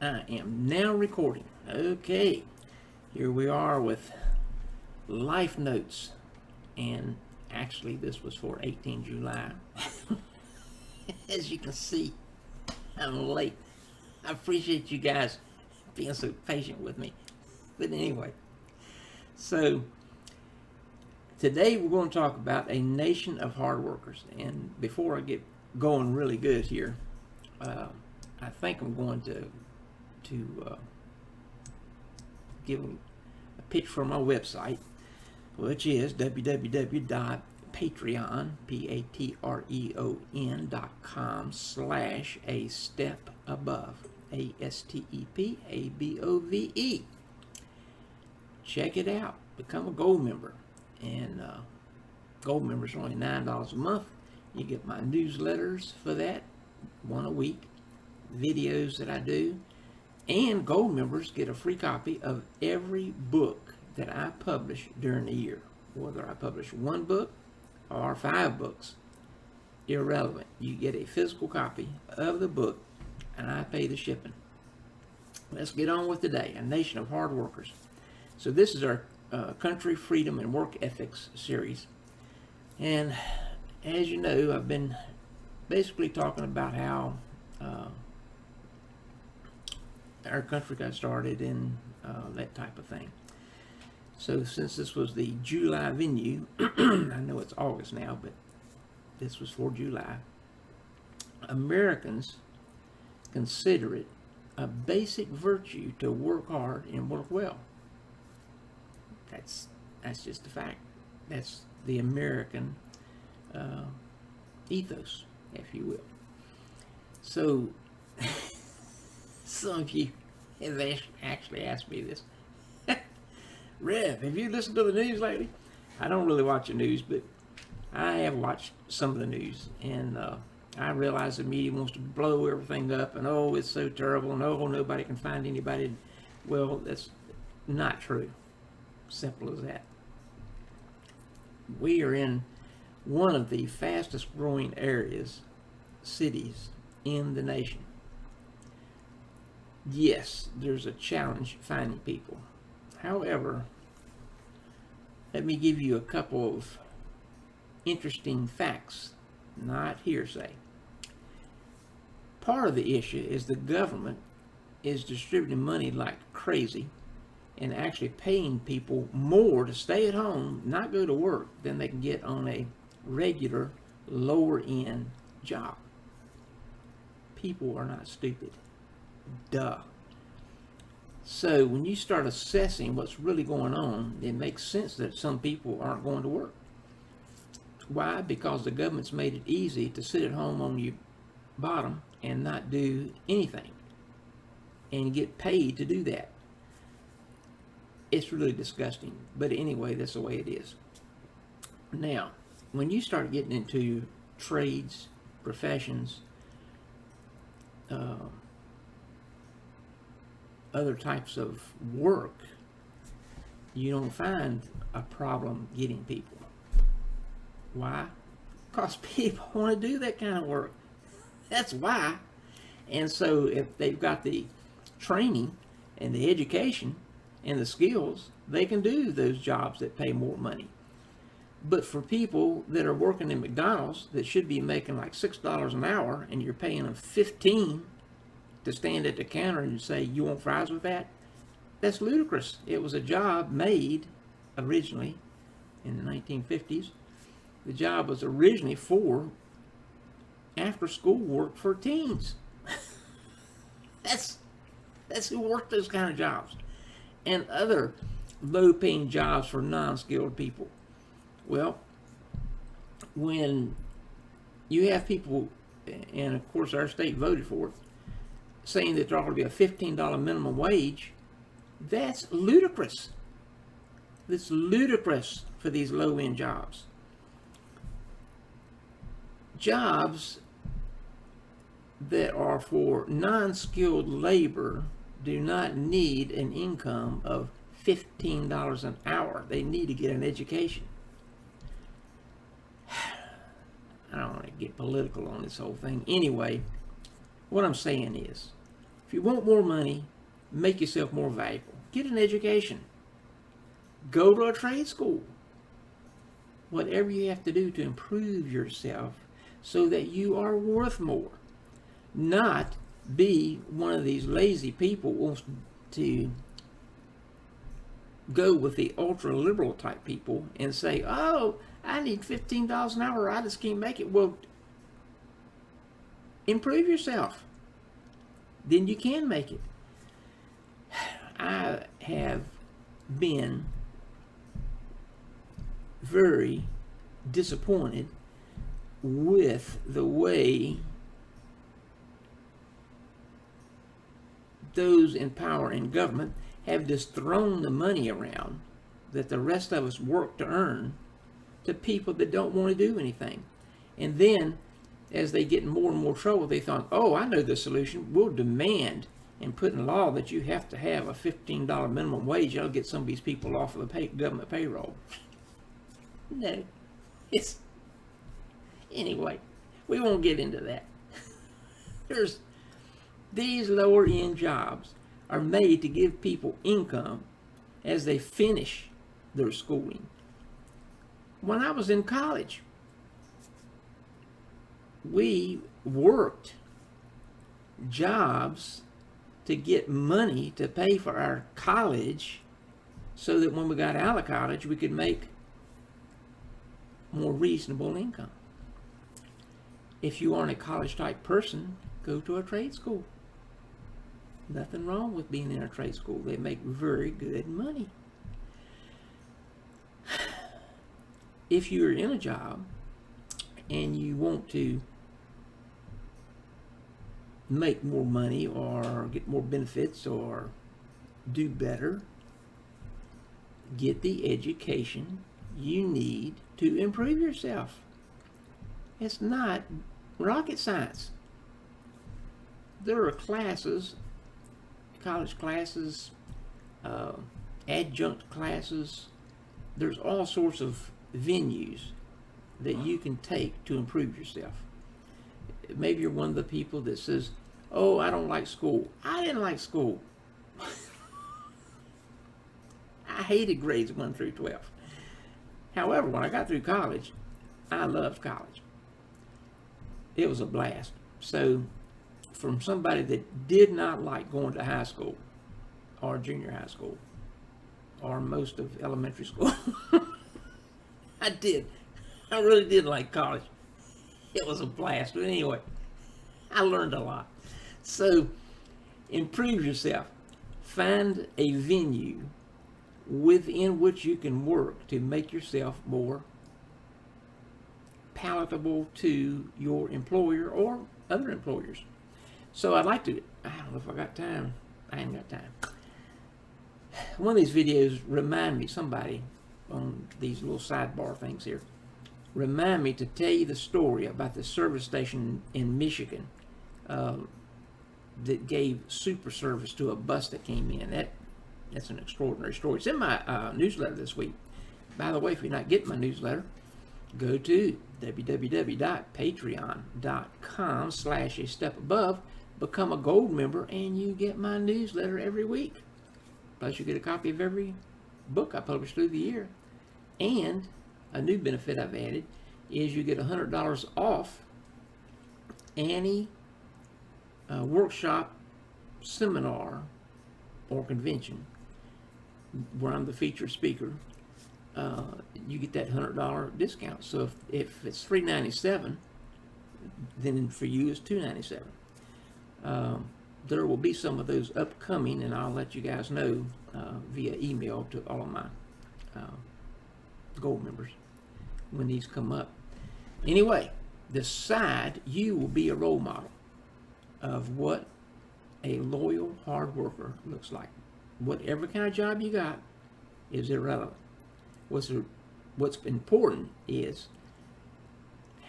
I am now recording. Okay, here we are with life notes, and actually this was for 18 July. As you can see, I'm late. I appreciate you guys being so patient with me. But anyway, so today we're going to talk about a nation of hard workers. And before I get going really good here, I think I'm going to give a pitch for my website, which is www.patreon.com/a step above, ASTEPABOVE. Check it out. Become a gold member, and gold members are only $9 a month. You get my newsletters for that, one a week, videos that I do, and gold members get a free copy of every book that I publish during the year. Whether I publish one book or 5 books, irrelevant. You get a physical copy of the book, and I pay the shipping. Let's get on with today. A nation of hard workers. So this is our Country, Freedom, and Work Ethics series. And as you know, I've been basically talking about how our country got started and that type of thing. So since this was the July venue, I know it's August now, but this was for July. Americans consider it a basic virtue to work hard and work well. That's just a fact. That's the American ethos, if you will. So some of you have actually asked me this. Rev, have you listened to the news lately? I don't really watch the news, but I have watched some of the news, and I realize the media wants to blow everything up, and oh, it's so terrible, and oh, nobody can find anybody. Well, that's not true. Simple as that. We are in one of the fastest growing cities in the nation. Yes, there's a challenge finding people. However, let me give you a couple of interesting facts, not hearsay. Part of the issue is the government is distributing money like crazy and actually paying people more to stay at home, not go to work, than they can get on a regular, lower-end job. People are not stupid. Duh. So when you start assessing what's really going on, it makes sense that some people aren't going to work. Why? Because the government's made it easy to sit at home on your bottom and not do anything and get paid to do that. It's really disgusting. But anyway, that's the way it is. Now, when you start getting into trades, professions, other types of work, you don't find a problem getting people. Why? Because people want to do that kind of work. That's why. And so if they've got the training and the education and the skills, they can do those jobs that pay more money. But for people that are working in McDonald's that should be making like $6 an hour, and you're paying them $15 to stand at the counter and say, you want fries with that? That's ludicrous. It was a job made originally in the 1950s. The job was originally for after school work for teens. That's who worked those kind of jobs. And other low paying jobs for non-skilled people. Well, when you have people, and of course our state voted for it, saying that there ought to be a $15 minimum wage, that's ludicrous. It's ludicrous for these low-end jobs. Jobs that are for non-skilled labor do not need an income of $15 an hour. They need to get an education. I don't want to get political on this whole thing. Anyway, what I'm saying is If you want more money, make yourself more valuable. Get an education. Go to a trade school. Whatever you have to do to improve yourself so that you are worth more. Not be one of these lazy people who wants to go with the ultra liberal type people and say, oh, I need $15 an hour, I just can't make it. Well, improve yourself. Then you can make it. I have been very disappointed with the way those in power and government have just thrown the money around that the rest of us work to earn to people that don't want to do anything. And then as they get in more and more trouble, they thought, oh, I know the solution. We'll demand and put in law that you have to have a $15 minimum wage. That'll get some of these people off of the government payroll. No. Anyway, we won't get into that. These lower end jobs are made to give people income as they finish their schooling. When I was in college, we worked jobs to get money to pay for our college so that when we got out of college, we could make more reasonable income. If you aren't a college type person, go to a trade school. Nothing wrong with being in a trade school. They make very good money. If you're in a job and you want to make more money or get more benefits or do better, get the education you need to improve yourself. It's not rocket science. There are classes, college classes, adjunct classes. There's all sorts of venues that you can take to improve yourself. Maybe you're one of the people that says, oh, I don't like school. I didn't like school. I hated grades 1 through 12. However, when I got through college, I loved college. It was a blast. So, from somebody that did not like going to high school or junior high school or most of elementary school, I did. I really did like college. It was a blast. But anyway, I learned a lot. So, improve yourself. Find a venue within which you can work to make yourself more palatable to your employer or other employers. So I'd like to, I don't know if I got time. I ain't got time. One of these videos remind me, somebody on these little sidebar things here, remind me to tell you the story about the service station in Michigan that gave super service to a bus that came in. That's an extraordinary story. It's in my newsletter this week. By the way, if you're not getting my newsletter, go to www.patreon.com/a-step-above, become a gold member, and you get my newsletter every week. Plus you get a copy of every book I publish through the year. And a new benefit I've added is you get $100 off any workshop, seminar, or convention where I'm the featured speaker. You get that $100 discount. So if it's $397, then for you it's $297. There will be some of those upcoming, and I'll let you guys know via email to all of my gold members when these come up. Anyway, decide you will be a role model of what a loyal hard worker looks like. Whatever kind of job you got is irrelevant. What's important is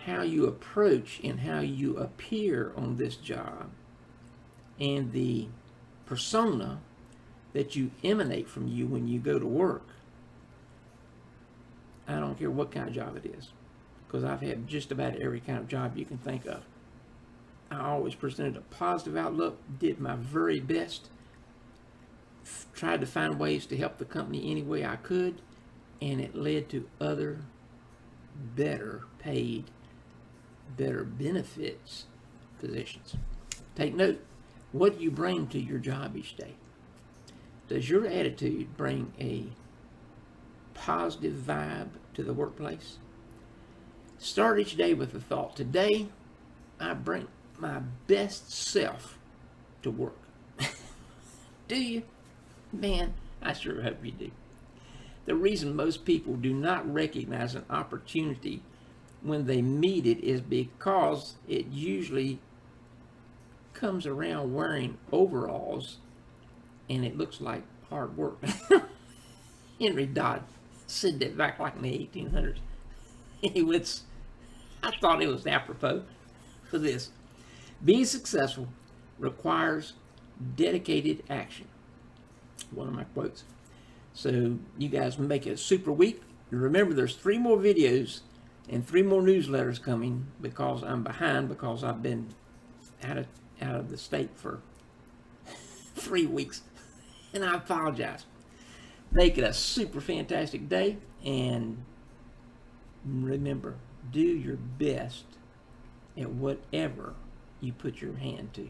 how you approach and how you appear on this job and the persona that you emanate from you when you go to work. I don't care what kind of job it is, because I've had just about every kind of job you can think of. I always presented a positive outlook, did my very best, tried to find ways to help the company any way I could, and it led to other better paid, better benefits positions. Take note, what do you bring to your job each day? Does your attitude bring a positive vibe to the workplace? Start each day with the thought, today I bring my best self to work. Do you? Man, I sure hope you do. The reason most people do not recognize an opportunity when they meet it is because it usually comes around wearing overalls and it looks like hard work. Henry Dodd said that back like in the 1800s. Anyways, I thought it was apropos for this. Being successful requires dedicated action. One of my quotes. So you guys make it a super week. Remember, there's 3 more videos and 3 more newsletters coming because I'm behind, because I've been out of the state for 3 weeks, and I apologize. Make it a super fantastic day, and remember, do your best at whatever you put your hand to.